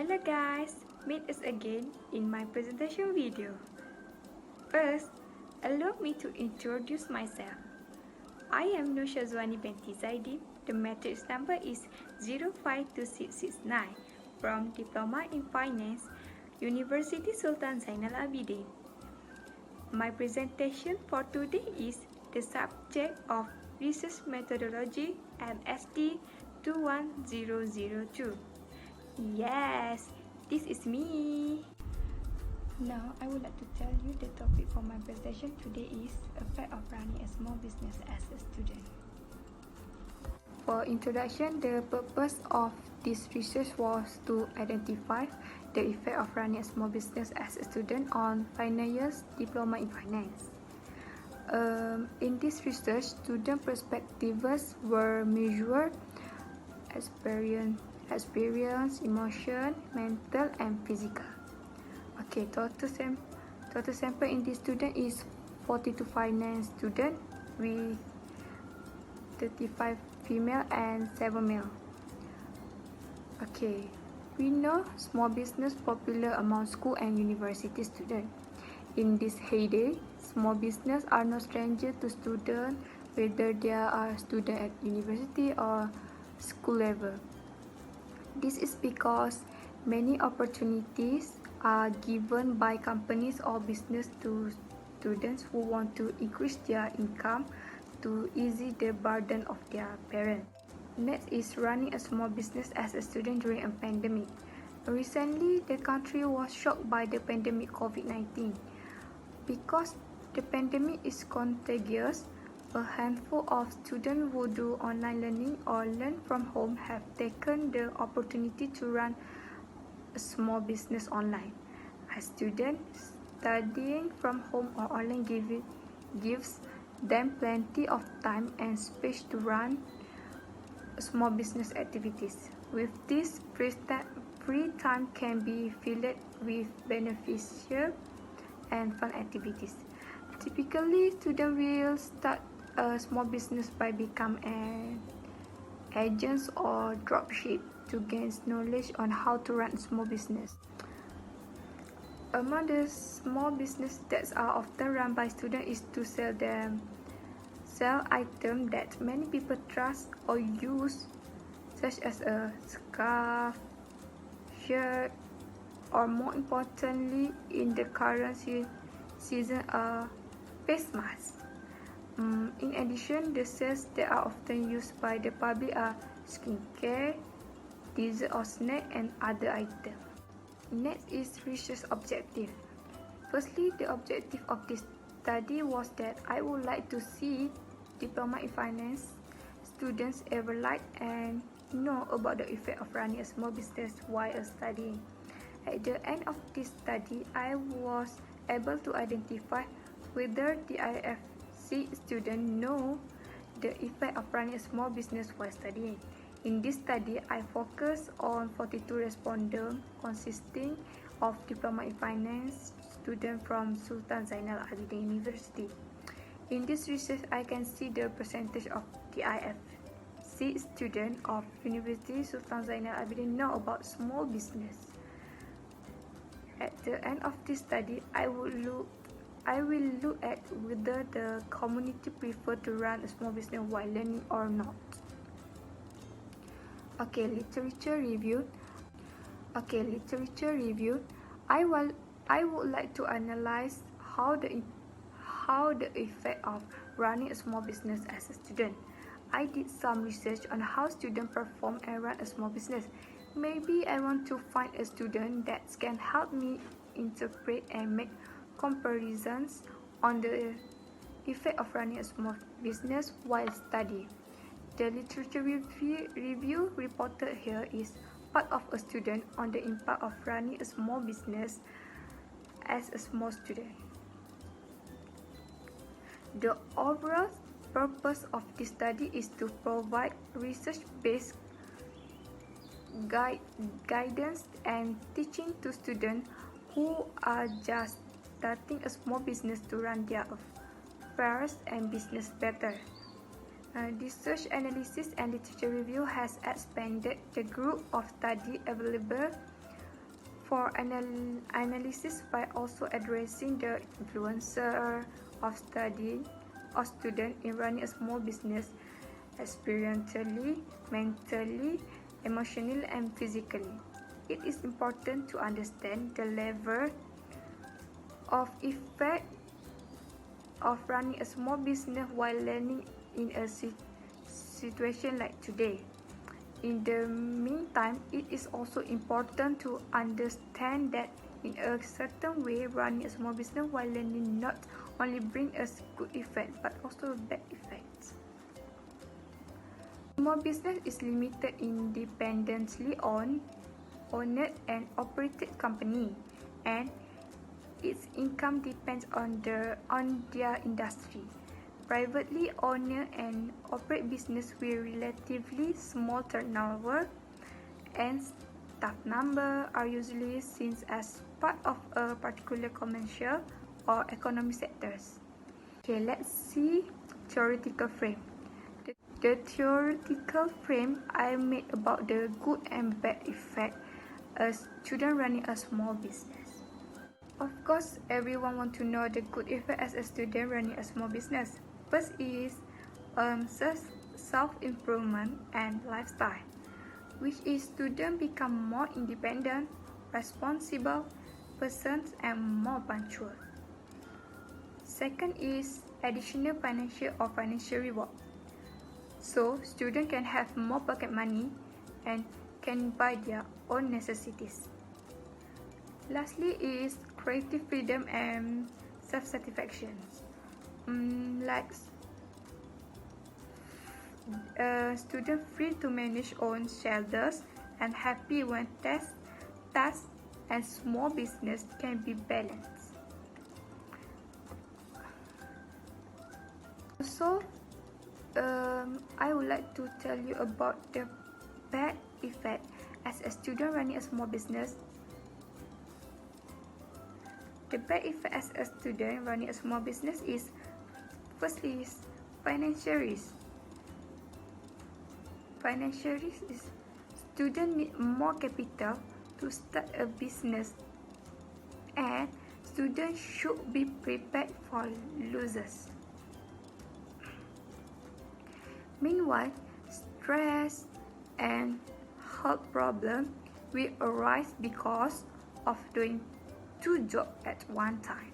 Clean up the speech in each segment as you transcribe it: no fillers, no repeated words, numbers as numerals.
Hello guys, meet us again in my presentation video. First, allow me to introduce myself. I am Nur Shazwani binti Zaidi. The matrix number is 052669 from Diploma in Finance, University Sultan Zainal Abidin. My presentation for today is the subject of Research Methodology MSD 21002. Yes, this is me. Now, I would like to tell you the topic for my presentation today is effect of running a small business as a student. For introduction, the purpose of this research was to identify the effect of running a small business as a student on final year's diploma in finance. In this research, student perspectives were measured: experience, emotion, mental, and physical. Okay, total sample in this student is 42 finance student with 35 female and 7 male. Okay, we know small business popular among school and university students. In this heyday, small business are no stranger to students, whether they are students at university or school level. This is because many opportunities are given by companies or business to students who want to increase their income to ease the burden of their parents. Next is running a small business as a student during a pandemic. Recently, the country was shocked by the pandemic COVID-19. Because the pandemic is contagious, a handful of students who do online learning or learn from home have taken the opportunity to run a small business online. A student studying from home or online gives them plenty of time and space to run small business activities. With this, free time can be filled with beneficial and fun activities. Typically, students will start a small business by becoming an agent or dropship to gain knowledge on how to run a small business. Among the small businesses that are often run by students is to sell items that many people trust or use, such as a scarf, shirt, or more importantly, in the current season, a face mask. In addition, the sales that are often used by the public are skincare, dessert or snack, and other items. Next is research objective. Firstly, the objective of this study was that I would like to see diploma in finance students evaluate and know about the effect of running a small business while studying. At the end of this study, I was able to identify whether the DIF6 students know the effect of running a small business while studying. In this study, I focused on 42 respondents consisting of diploma in finance students from Sultan Zainal Abidin University. In this research, I can see the percentage of DIF6 students of University Sultan Zainal Abidin know about small business. At the end of this study, I will look at whether the community prefer to run a small business while learning or not. Okay, literature review. I would like to analyze how the effect of running a small business as a student. I did some research on how students perform and run a small business. Maybe I want to find a student that can help me interpret and make comparisons on the effect of running a small business while studying. The literature review reported here is part of a student on the impact of running a small business as a small student. The overall purpose of this study is to provide research-based guidance and teaching to students who are just starting a small business to run their affairs and business better. Research analysis and literature review has expanded the group of study available for analysis by also addressing the influencer of studying or student in running a small business experientially, mentally, emotionally, and physically. It is important to understand the level of effect of running a small business while learning in a situation like today. In the meantime, it is also important to understand that in a certain way, running a small business while learning not only brings us good effects but also bad effects. Small business is limited independently owned and operated company, and its income depends on their industry. Privately owned and operated business with relatively small turnover and staff number are usually seen as part of a particular commercial or economic sectors. Okay, let's see theoretical frame. The theoretical frame I made about the good and bad effect a student running a small business. Of course, everyone wants to know the good effect as a student running a small business. First is self-improvement and lifestyle, which is students become more independent, responsible persons and more punctual. Second is additional financial reward. So, students can have more pocket money and can buy their own necessities. Lastly is creative freedom and self-satisfaction. Like students free to manage own schedules and happy when tasks and small business can be balanced. So, I would like to tell you about the bad effect as a student running a small business. The bad effect as a student running a small business is, firstly, is financial risk. Financial risk is students need more capital to start a business, and students should be prepared for losses. Meanwhile, stress and health problems will arise because of doing two jobs at one time.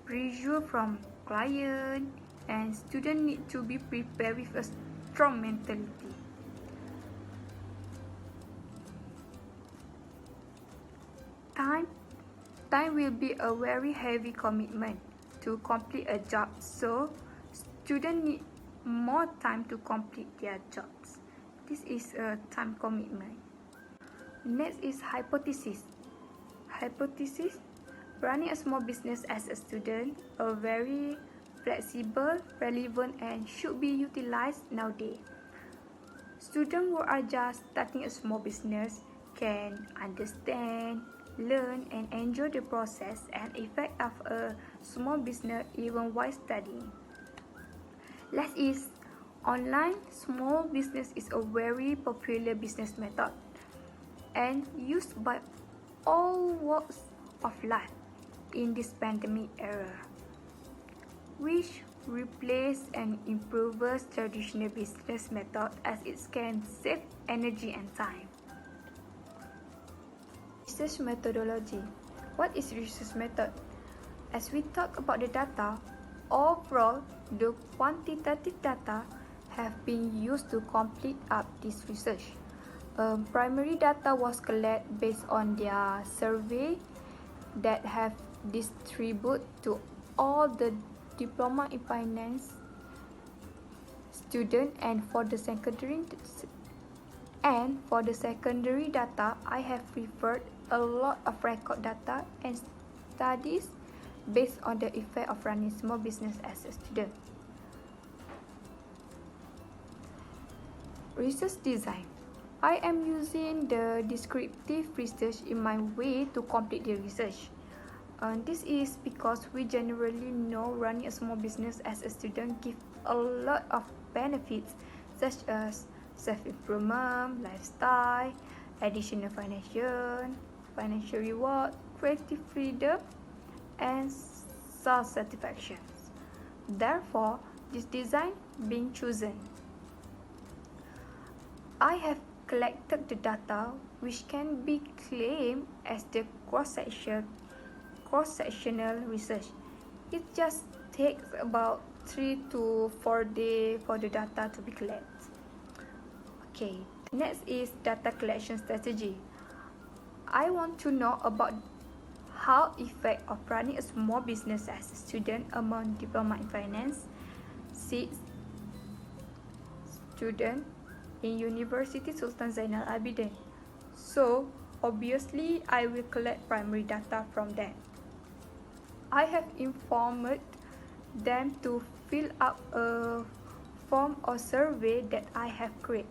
Pressure from client and students need to be prepared with a strong mentality. Time will be a very heavy commitment to complete a job, so students need more time to complete their jobs. This is a time commitment. Next is hypothesis. Hypothesis: running a small business as a student are very flexible, relevant, and should be utilized nowadays. Students who are just starting a small business can understand, learn, and enjoy the process and effect of a small business even while studying. Last is online small business is a very popular business method and used by all walks of life in this pandemic era, which replace and improves traditional business method as it can save energy and time. Research methodology. What is research method? As we talk about the data, overall, the quantitative data have been used to complete up this research. Primary data was collected based on their survey that have distributed to all the diploma in finance student, and for the secondary data, I have referred a lot of record data and studies based on the effect of running small business as a student. Research design. I am using the descriptive research in my way to complete the research. This is because we generally know running a small business as a student gives a lot of benefits such as self-improvement, lifestyle, additional financial reward, creative freedom, and self-satisfaction. Therefore, this design being chosen. I have collected the data which can be claimed as the cross-sectional research. It just takes about 3 to 4 days for the data to be collected. Okay, next is data collection strategy. I want to know about how effect of running a small business as a student among diploma in finance, 6 student in University Sultan Zainal Abidin. So, obviously, I will collect primary data from them. I have informed them to fill up a form or survey that I have created.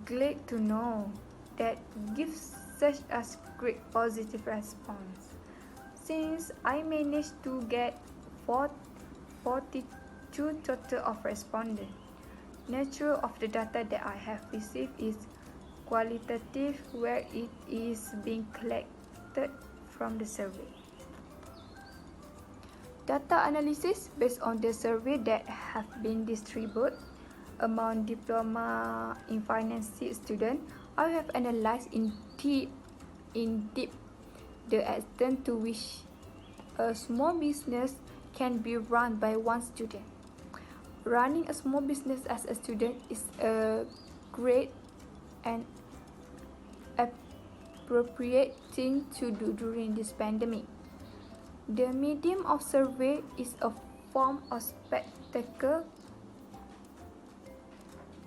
Glad to know that gives such a great positive response. Since I managed to get 42 total of respondents, nature of the data that I have received is qualitative, where it is being collected from the survey. Data analysis based on the survey that have been distributed among diploma in finance students. I have analyzed in depth the extent to which a small business can be run by one student. Running a small business as a student is a great and appropriate thing to do during this pandemic. The medium of survey is a form of spectacle.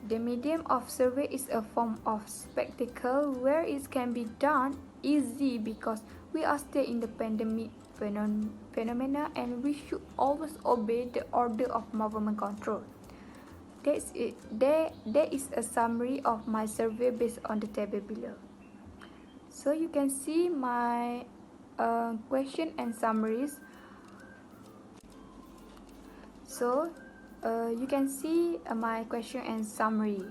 The medium of survey is a form of spectacle where it can be done easy because we are still in the pandemic phenomena and we should always obey the order of movement control. That's it. There is a summary of my survey based on the table below. So you can see my question and summaries. So you can see my question and summary.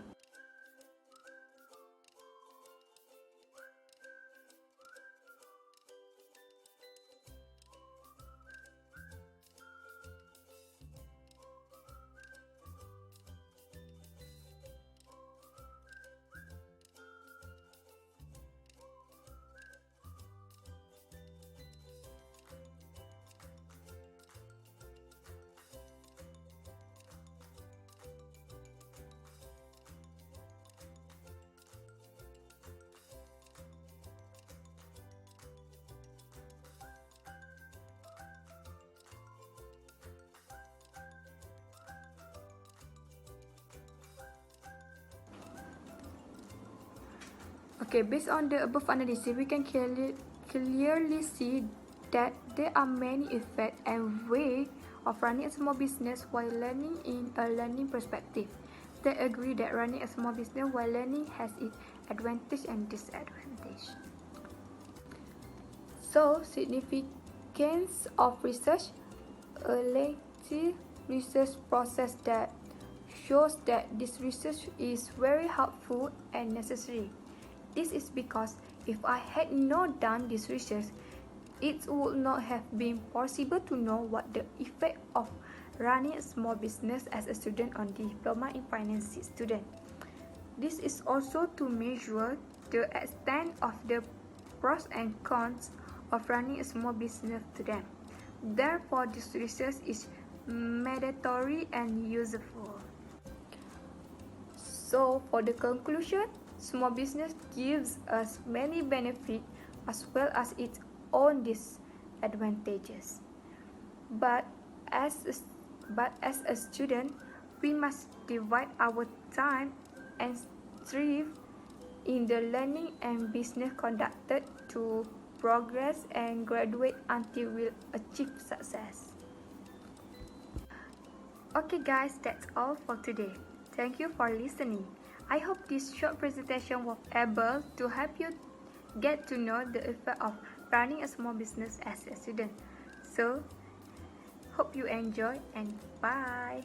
Okay, based on the above analysis, we can clearly see that there are many effects and ways of running a small business while learning in a learning perspective. They agree that running a small business while learning has its advantage and disadvantage. So, significance of research: a lengthy research process that shows that this research is very helpful and necessary. This is because if I had not done this research, it would not have been possible to know what the effect of running a small business as a student on diploma in finance student. This is also to measure the extent of the pros and cons of running a small business to them. Therefore, this research is mandatory and useful. So, for the conclusion, small business gives us many benefits as well as its own disadvantages. But as a student, we must divide our time and strive in the learning and business conducted to progress and graduate until we achieve success. Okay guys, that's all for today. Thank you for listening. I hope this short presentation was able to help you get to know the effect of running a small business as a student. So, hope you enjoy and bye.